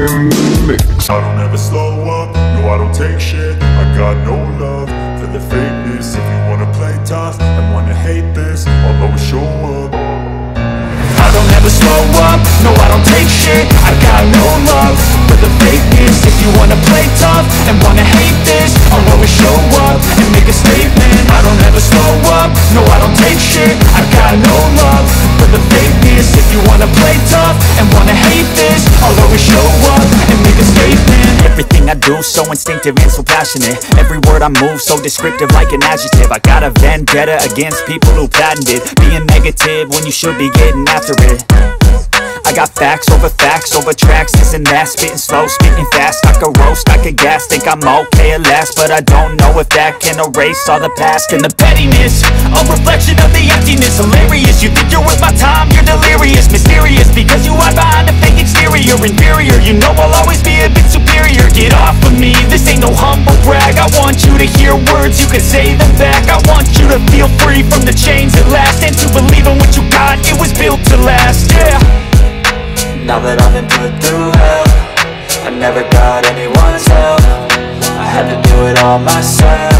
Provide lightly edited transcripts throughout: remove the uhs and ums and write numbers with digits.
in the mix. I don't ever slow up, no I don't take shit. I got no love for the fakeness. If you wanna play tough and wanna hate this, I'll always show up. I don't ever slow up, no I don't take shit. I got no love for the fakeness. If you wanna play tough and wanna hate this, I'll always show up and make a statement. I don't ever slow up, no I don't take shit. I got no love for the fakeness. If you wanna play tough and wanna hate this, I'll always show up and make a statement. Everything I do so instinctive and so passionate. Every word I move so descriptive like an adjective. I got a vendetta against people who patented being negative when you should be getting after it. I got facts over tracks, this and that. Spitting slow, spitting fast, I could roast, I could gas. Think I'm okay at last, but I don't know if that can erase all the past. And the pettiness, a reflection of the emptiness. Hilarious, you think you're worth my time, you're delirious. Mysterious, because you hide behind a fake exterior. Inferior, you know I'll always be a bit superior. Get off of me, this ain't no humble brag. I want you to hear words, you can say them back. I want you to feel free from the chains at last, and to believe in what you got, it was built to last, yeah. Now that I've been put through hell, I never got anyone's help. I had to do it all myself.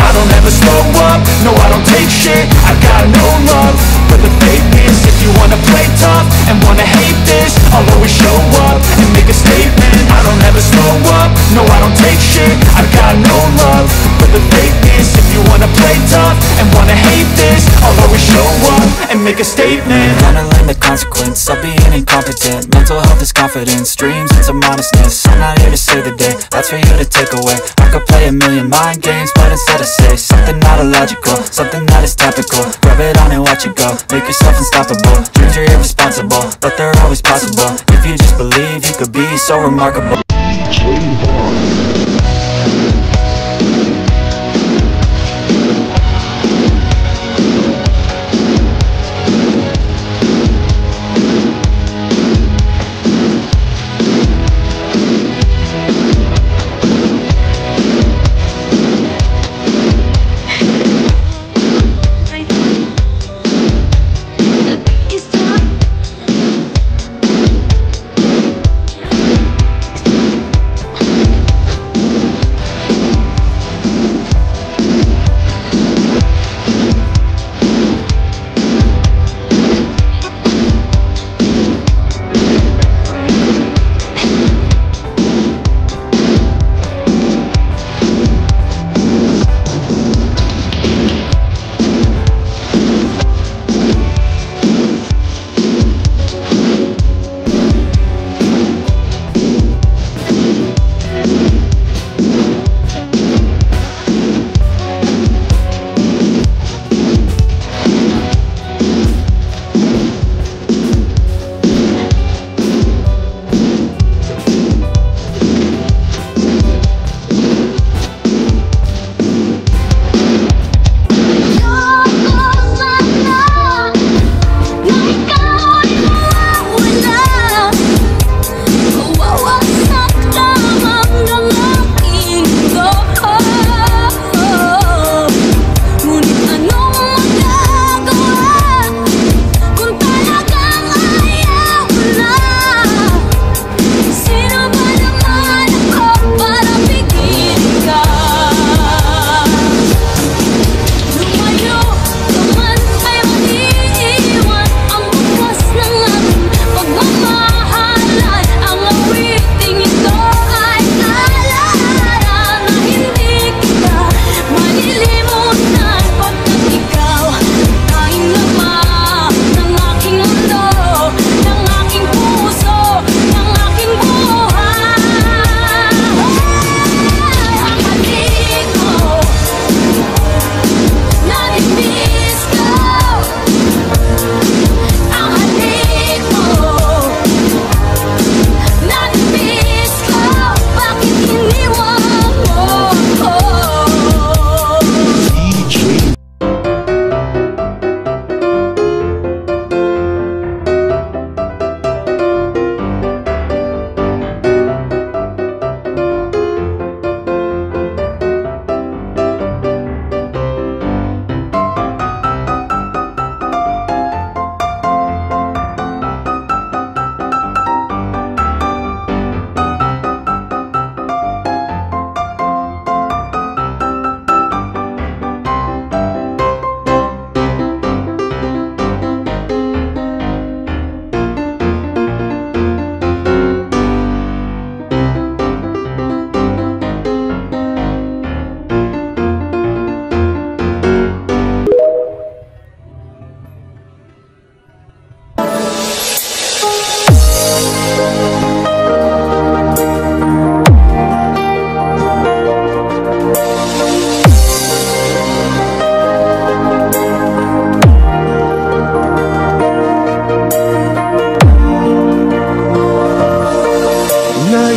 I don't ever slow up, no I don't take shit. I got no love for the fakeness. If you wanna play tough and wanna hate this, I'll always show up and make a statement. I don't ever slow up, no I don't take shit. I got no love for the fakeness. If you wanna play tough and wanna hate this, I'll always show up and make a statement. Gonna learn the consequence of being incompetent. Mental health is confidence, dreams into modestness. I'm not here to save the day, that's for you to take away. I could play a million mind games, but instead I say something not illogical, something that is topical. Rub it on and watch it go, make yourself unstoppable. Dreams are irresponsible, but they're always possible. If you just believe, you could be so remarkable.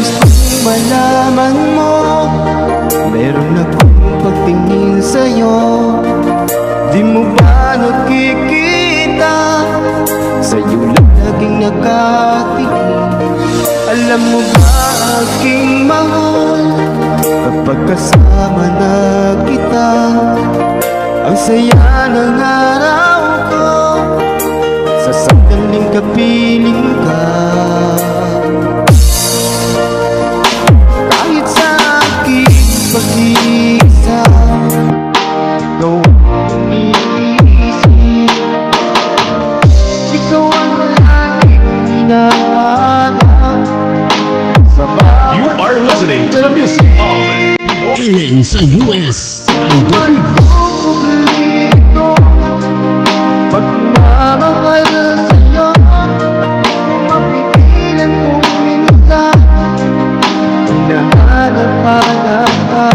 Nais kong malaman mo, meron akong pagtingin sa'yo. Di mo ba nakikita, sa'yo lang laging nakatingin. Alam mo ba aking mahal, kapag kasama na kita, ang saya ng araw ko, sa sandaling kapiling ka. Kahit sa aking pag-iisa, ikaw ang iniisip, ikaw ang laging hinahanap sa bawat. You are listening to the music of Killing sa US. Pagmamahal sa'yo, mapipilan kong minsan, hinahanap-hanap ka.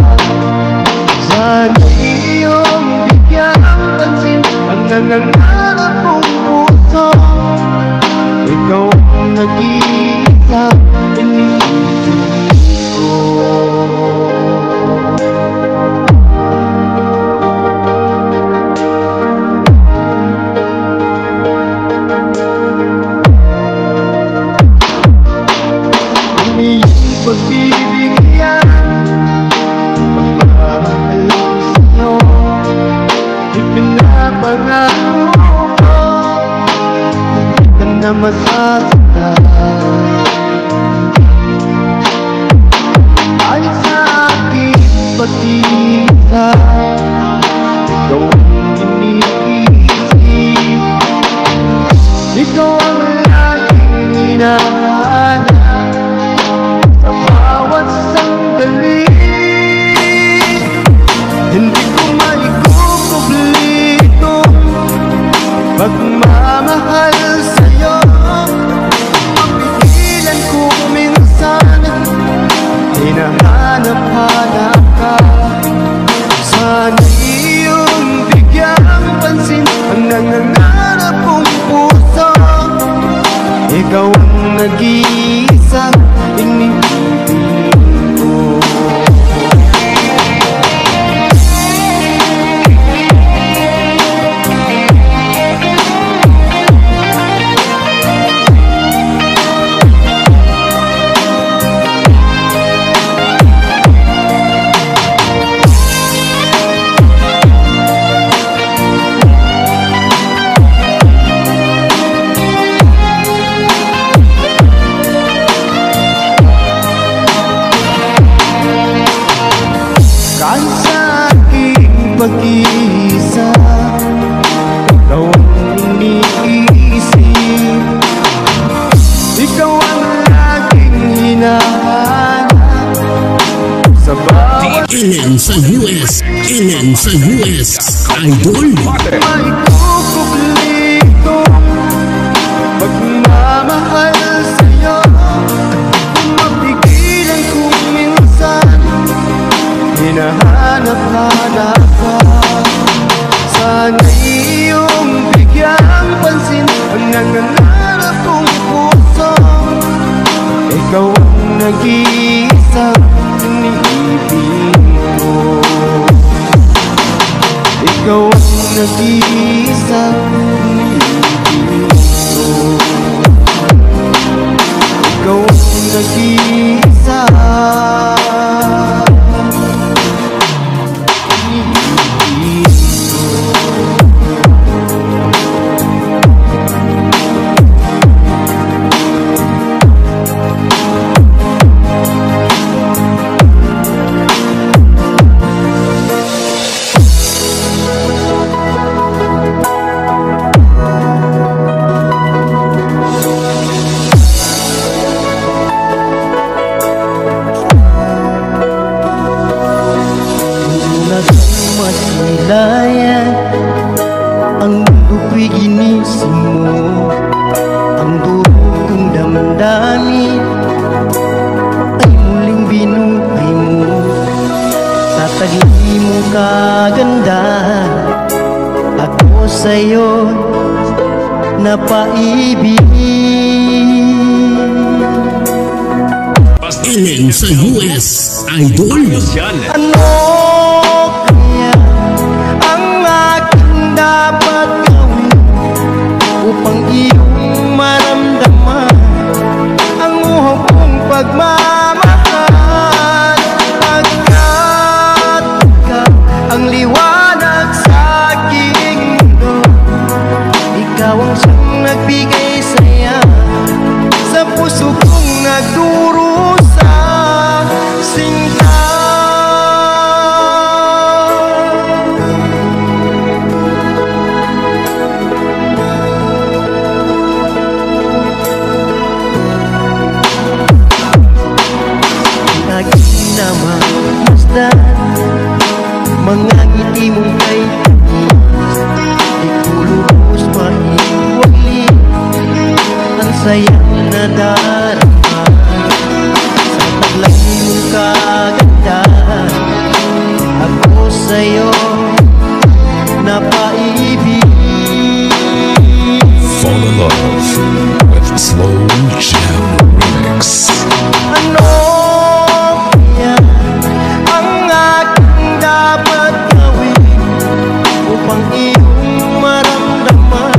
Sana iyong bigyan ng pansin ang nangangarap kong puso. Ikaw ang nag-iisa, iniisip ko. Pagbibigyan, pagmamahal sa'yo, ipinapangako ko, hindi ka na masasaktan. Kahit sa aking pag-iisa, ikaw ang iniisip, ikaw ang laging hinahanap sa bawat sandali. Hindi ko maikukubli itong pagmamahal sa'yo. Mapigilan ko minsan, hinahanap-hanap ka. Sana iyong bigyang pansin ang nangangarap kong puso. Ikaw ang nag-iisa, iniibig ko. Kahit sa aking pag-iisa, ikaw ang iniisip, ikaw ang laging hinahanap sa bawat. Killing sa US. Killing sa US. Idol. Maikukubli itong pagmamahal sa'yo. Mapigilan kong minsan, hinahanap-hanap ka. Sana iyong bigyang pansin ang nangangarap kong puso. Ikaw ang nag-iisa, iniibig ko. Ikaw ang nag-iisa, iniibig ko. Ikaw ang nag-iisa. Masilayan ang mundo ko'y ginising mo, ang durog kong damdamin ay muling binuhay mo. Sa tagli mo kagandahan, ako sa'yo napaibig. Galing sa US Idol. Ano kaya ang aking dapat gawin upang iyong maramdaman ang uhog kong pagmamahal? Pagkat ikaw ang liwanag sa aking mundo, ikaw ang siyang nagbigay saya sa puso kong nagdurusa. Sinta, aking namamasdan mga ngiti mong kay tamis, di ko lubos maiwali ang sayang nadarama sa paglaki mong kagandahan. Ako sa'yo napaibig. Fall in love with Slow Jam Remix. Ano kaya ang aking dapat gawin upang iyong maramdaman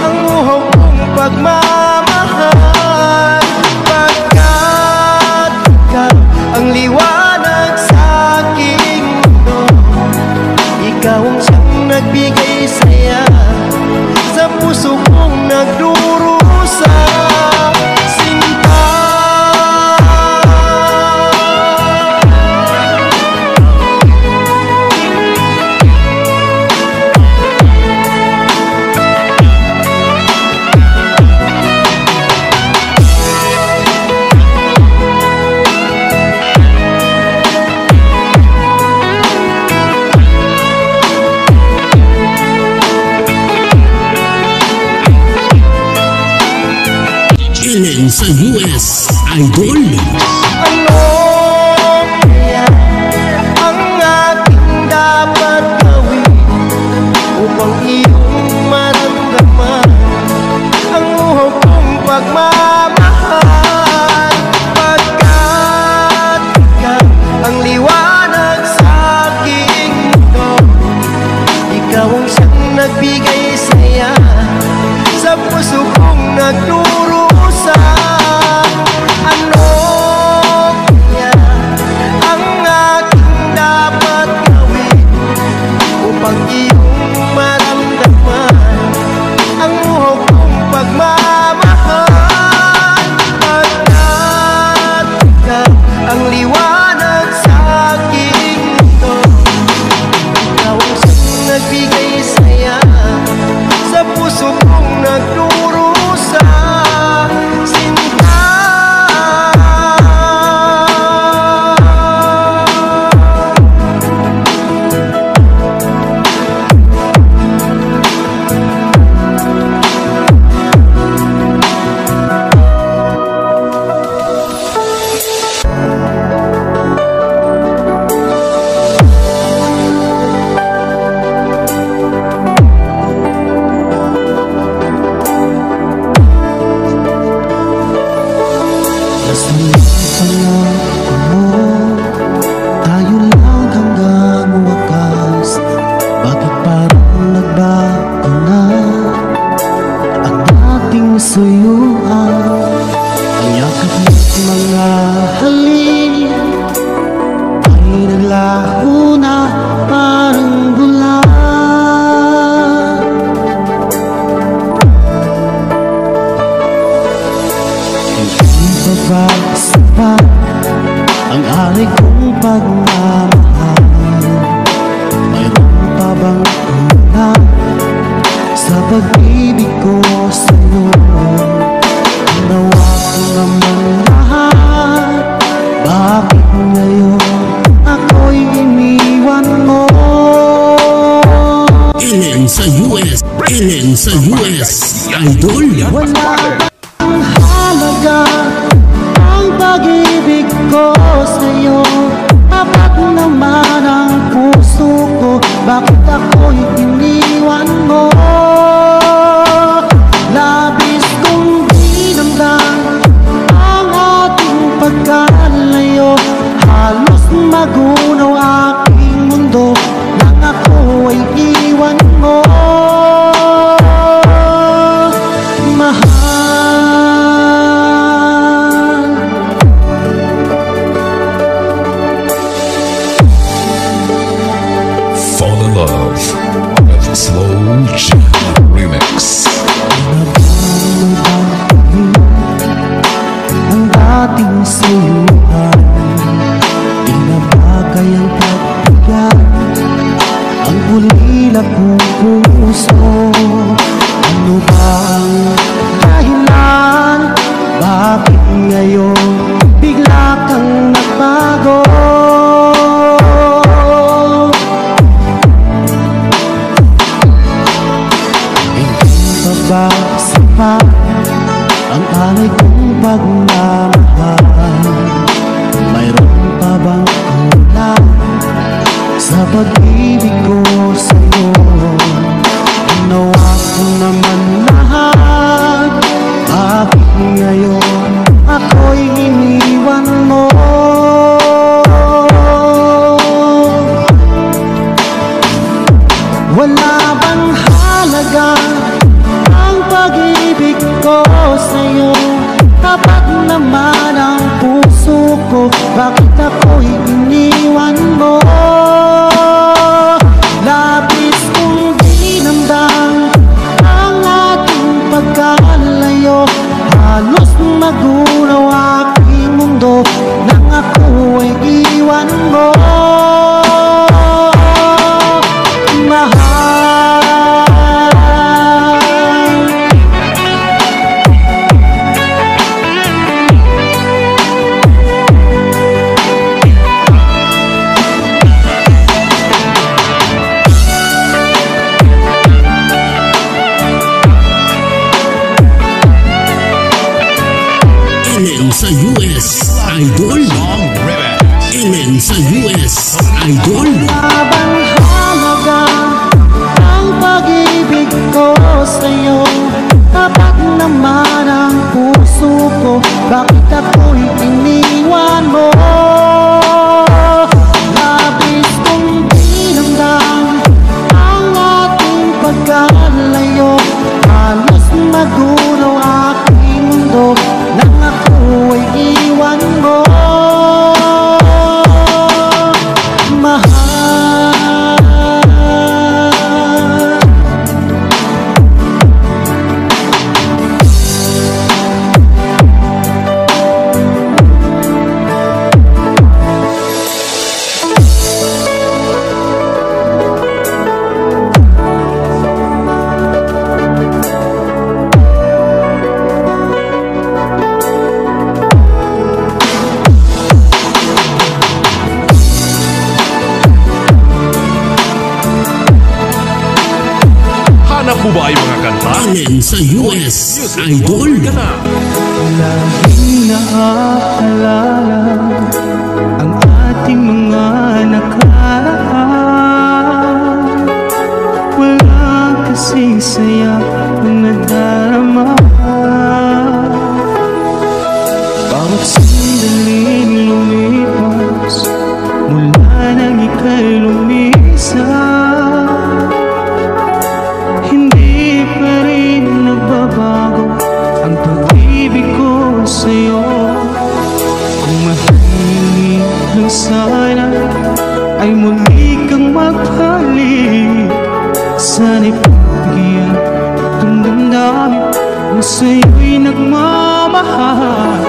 ang uhog kong pagmamahal? Pagkat ikaw ang liwanag sa aking mundo, ikaw ang siyang nagbigay saya sa puso kong nagdurusa. Sinta, Galing sa US Idol. ano kaya ang aking dapat gawin upang iyong maramdaman ang uhog kong pagmamahal? Pagkat ikaw ang liwanag sa aking mundo, ikaw ang siyang nagbigay saya sa puso kong nagdurusa. Ano kaya ang aking dapat gawin upang iyong maramdaman ang uhog kong pagmamahal? Pagkat ikaw ang liwanag sa aking mundo, ikaw ang siyang nagbigay saya sa puso kong nagdurusa. Sinta, tayo lang hanggang wakas. Bakit parang nagbago na ang dating suyuan? Ang yakap ng mga halik ay naglaho na parang bulan. Hindi pa ba sapat ang ari kong pagmamahal? Mayroon pa bang kulang sa pag-ibig ko sa'yo? Ginawa ko naman lahat, bakit ngayon ako'y iniwan mo? Galing sa US. Galing sa US Idol. Wala bang halaga ang pag-ibig ko sa'yo? Apat naman ang puso ko, bakit ako'y iniwan mo? Labis kong dinamdam ang ating pagkakas. nagsuyuhan, di na ba kayang pagbigyan ang ulila kong puso? Ano ba ang dahilan? Bakit ngayon bigla kang nagbago? Hindi pa ba sapat ang alay kong pagmamahal? Mayroon pa bang kulang sa pag-ibig ko sa'yo? Ginawa ko naman lahat, bakit ngayon ako'y iniwan mo? Wala bang halaga ang pag-ibig ko sa'yo? Tapat naman ang puso ko, bakit ako'y iniwan mo? Labis kong dinamdam ang ating pagkalayo, halos magunaw aking mundo nang ako ay iwan mo. Sa US Idol, Ellen sa US Idol. Habang halaga ang pag-ibig ko sa'yo, tapat naman ang puso ko, bakit ako'y iniwan mo? Labis kong dinamdam ang ating pagkalayo, halos magunaw aking mundo nang ako ay iwan mo. Hanap mo ba ay mga kanta? Ellen sa US Idol. Laging naaalala ang ating mga nakaraan. Wala kasing saya ang nadarama. Bawat sandaling lumipas mula nang ika'y lumisa, hindi pa rin nagbabago ang pag-ibig ko sa'yo. Kung mahilig lang sana ay muli kang magbalik, sana'y pagbigyan itong damdamin na sa'yo'y nagmamahal.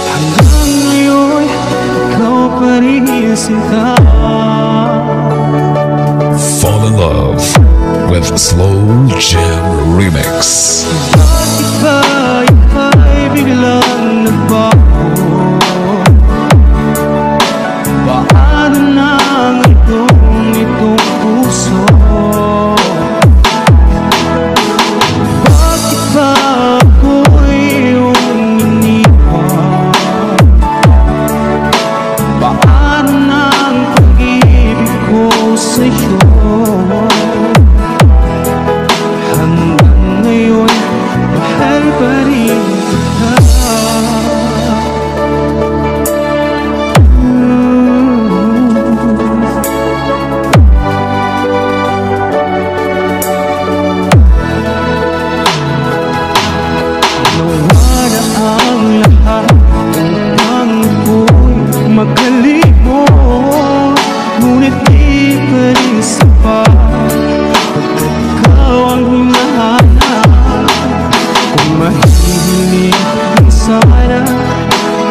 Hanggang ngayon ikaw pa rin sinta. Fall in love with Slow Jam Remix. Bakit ba ika'y biglang nagbago? Paano nang itong puso? Bakit ba ako'y iyong iniwan? Paano nang pag-ibig ko sa'yo? Hanggang ngayon mahal pa rin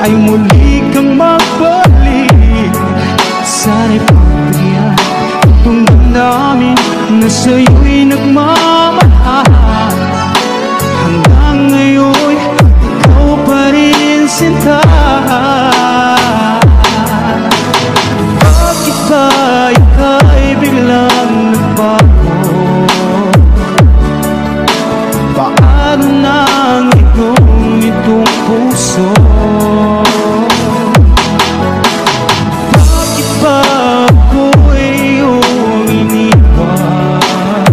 ay muli kang magbalik. Sana'y pagbigyan itong damdamin na sa'yo'y nagmamahal. Hanggang ngayon, ikaw pa rin sinta. Bakit ba ika'y biglang nagbago? Paano nang itong puso? Bakit ba ako'y iyong iniwan?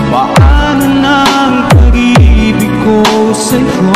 Paano nang pag-ibig ko sa'yo?